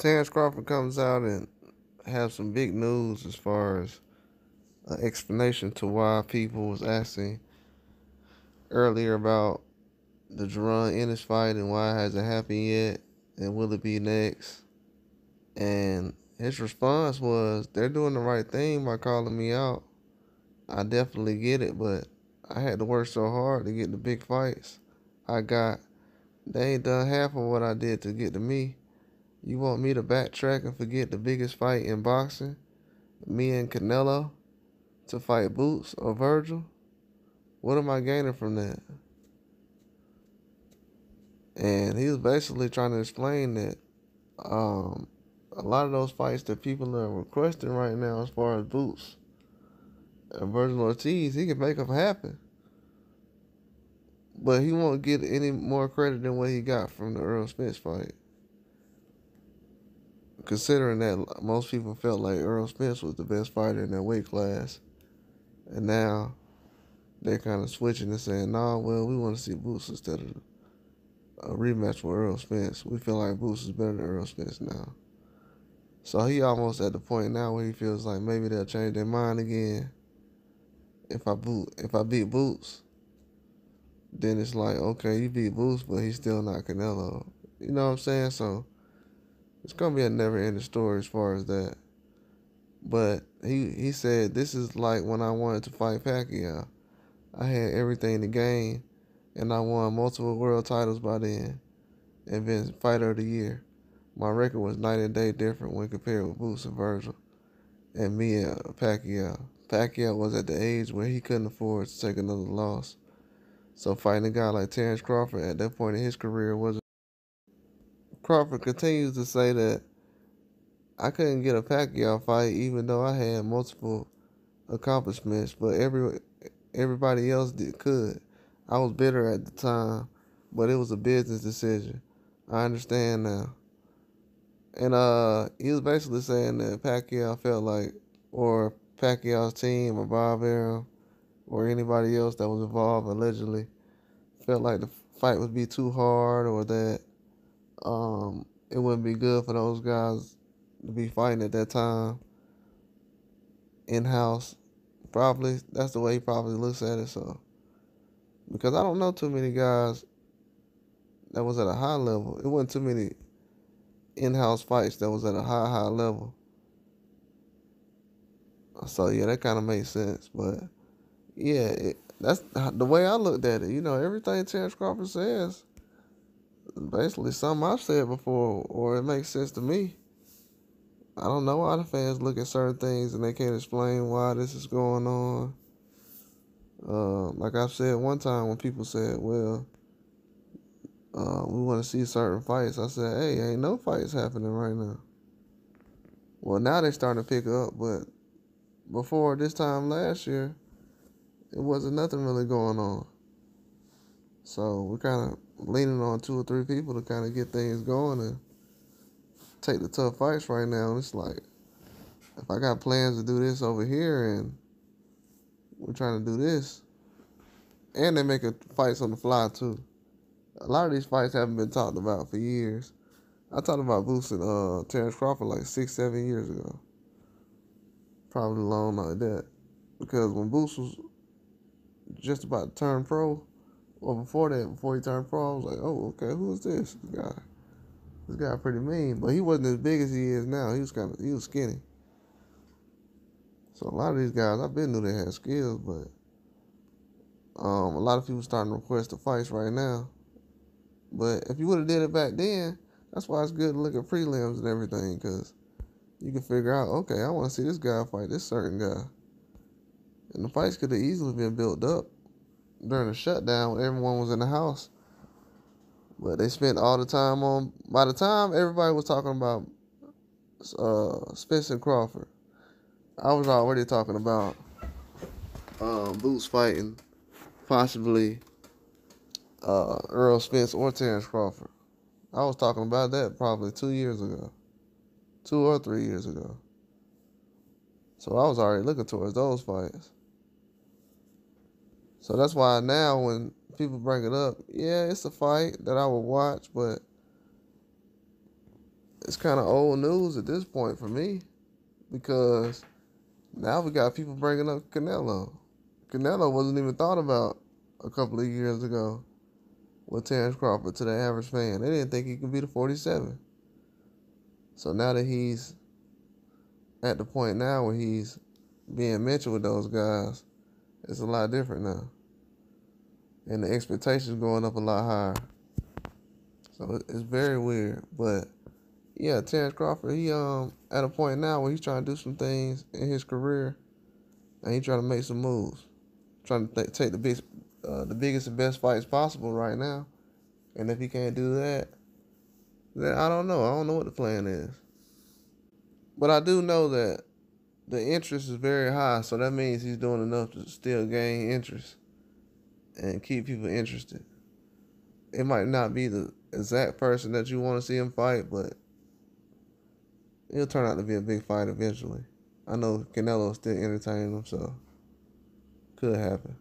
Terence Crawford comes out and have some big news as far as an explanation to why people was asking earlier about the Jaron Ennis fight and why it hasn't happened yet and will it be next. And his response was, they're doing the right thing by calling me out. I definitely get it, but I had to work so hard to get the big fights I got. They ain't done half of what I did to get to me. You want me to backtrack and forget the biggest fight in boxing? Me and Canelo to fight Boots or Virgil? What am I gaining from that? And he was basically trying to explain that a lot of those fights that people are requesting right now, as far as Boots and Virgil Ortiz, he can make them happen. But he won't get any more credit than what he got from the Earl Spence fight. Considering that most people felt like Earl Spence was the best fighter in that weight class. And now they're kind of switching and saying, nah, well, we want to see Boots instead of a rematch with Earl Spence. We feel like Boots is better than Earl Spence now. So he almost at the point now where he feels like maybe they'll change their mind again. If I beat Boots, then it's like, okay, you beat Boots, but he's still not Canelo. You know what I'm saying? So it's gonna be a never-ending story as far as that. But he said this is like when I wanted to fight Pacquiao. I had everything to gain, and I won multiple world titles by then, and been fighter of the year. My record was night and day different when compared with Boots and Virgil, and me and Pacquiao. Pacquiao was at the age where he couldn't afford to take another loss. So fighting a guy like Terence Crawford at that point in his career wasn't. Crawford continues to say that I couldn't get a Pacquiao fight even though I had multiple accomplishments, but everybody else could. I was bitter at the time, but it was a business decision. I understand now. And he was basically saying that Pacquiao felt like, or Pacquiao's team, or Bob Arum, or anybody else that was involved allegedly, felt like the fight would be too hard, or that it wouldn't be good for those guys to be fighting at that time in-house. Probably, that's the way he probably looks at it. So, because I don't know too many guys that was at a high level. It wasn't too many in-house fights that was at a high level. So yeah, that kind of makes sense. But yeah, that's the way I looked at it. You know, everything Terence Crawford says, basically something I've said before, or it makes sense to me. I don't know why the fans look at certain things and they can't explain why this is going on. Like I've said one time when people said, well, we want to see certain fights. I said, hey, ain't no fights happening right now. Well, now they starting to pick up, but before this time last year, it wasn't nothing really going on. So we're kind of leaning on 2 or 3 people to kind of get things going and take the tough fights right now. And it's like, if I got plans to do this over here and we're trying to do this, and they're making fights on the fly too. A lot of these fights haven't been talked about for years. I talked about Boots and Terence Crawford like 6-7 years ago. Probably long like that. Because when Boots was just about to turn pro, or before that, before he turned pro, I was like, oh, okay, who is this? This guy pretty mean. But he wasn't as big as he is now. He was skinny. So a lot of these guys, I been knew they had skills, but a lot of people starting to request the fights right now. But if you would have did it back then, that's why it's good to look at prelims and everything, because you can figure out, okay, I want to see this guy fight this certain guy. And the fights could have easily been built up during the shutdown when everyone was in the house. But they spent all the time on, by the time everybody was talking about Spence and Crawford, I was already talking about Boots fighting possibly Earl Spence or Terence Crawford. I was talking about that probably 2 years ago. 2 or 3 years ago. So I was already looking towards those fights. So that's why now when people bring it up, yeah, it's a fight that I would watch, but it's kind of old news at this point for me because now we got people bringing up Canelo. Canelo wasn't even thought about a couple of years ago with Terence Crawford to the average fan. They didn't think he could be the 47. So now that he's at the point now where he's being mentioned with those guys, it's a lot different now. And the expectations going up a lot higher. So it's very weird. But yeah, Terence Crawford, he at a point now where he's trying to do some things in his career and he's trying to make some moves. Trying to take the biggest and best fights possible right now. And if he can't do that, then I don't know. I don't know what the plan is. But I do know that the interest is very high, so that means he's doing enough to still gain interest and keep people interested. It might not be the exact person that you want to see him fight, but it'll turn out to be a big fight eventually. I know Canelo is still entertaining him, so could happen.